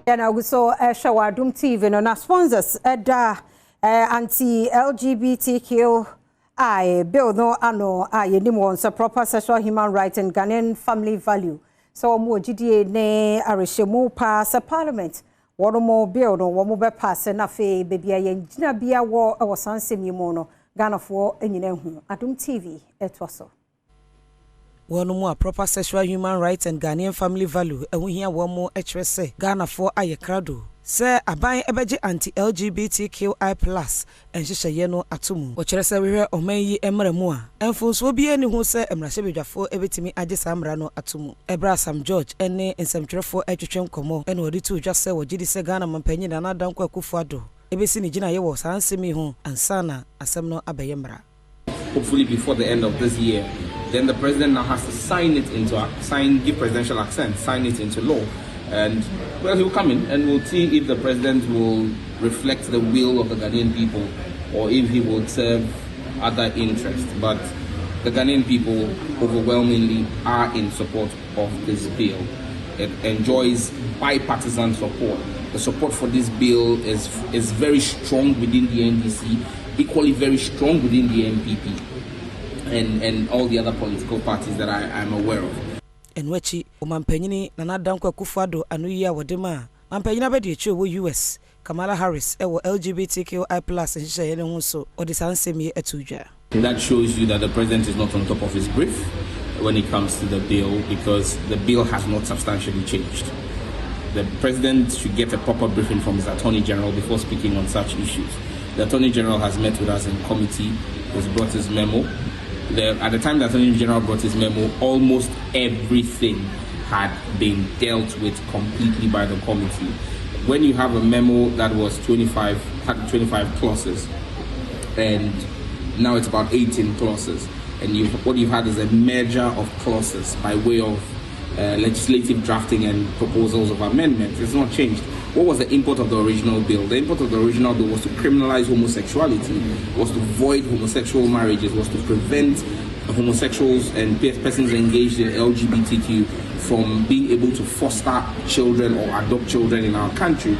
And also show Adom TV no na sponsors anti-LGBTQI bill no ano yenimon so proper sexual human rights and Ghanaian family value. So mo GDA ne arishemu pass parliament. One more bill no one more pass na fe baby ayen jina bia wo e wasansem yimo no Ghana for enyine hu. Adom TV etwaso. One more proper sexual human rights and Ghanaian family value. And we hear one more HRS Ghana for Ayakrado. Sir, abai ebeje anti-LGBTQI plus and shisha yeno atumu. Ochrese we hear omeyi emremua. Enfons will be any who say emrashe for ebetimi aje samrano atumu. Ebra Sam George ene ensemtre for etwetwem komo. En wodi to just say wodi se Ghana mampanyi na nadan kwa kufuado. Ebesi ni jina yewo sansemi ho ansana asemno abeyemra. Hopefully before the end of this year, then the president now has to give presidential assent, sign it into law. And, well, he'll come in and we'll see if the president will reflect the will of the Ghanaian people or if he will serve other interests. But the Ghanaian people overwhelmingly are in support of this bill. It enjoys bipartisan support. The support for this bill is very strong within the NDC, equally very strong within the MPP. And all the other political parties that I am aware of. And wechi omampanyini nana dankwa kufuado anuya wadema mampanyina bedi echo US Kamala Harris ewo LGBTQI plus nshisha yene hunso odisansemi etuja. That shows you that the president is not on top of his brief when it comes to the bill, because the bill has not substantially changed. The president should get a proper briefing from his Attorney General before speaking on such issues. The Attorney General has met with us in committee, has brought his memo. At the time the Attorney General brought his memo, almost everything had been dealt with completely by the committee. When you have a memo that was 25 clauses, and now it's about 18 clauses, and what you've had is a merger of clauses by way of legislative drafting and proposals of amendments. It's not changed. What was the import of the original bill? The import of the original bill was to criminalize homosexuality, was to void homosexual marriages, was to prevent homosexuals and persons engaged in LGBTQ from being able to foster children or adopt children in our country.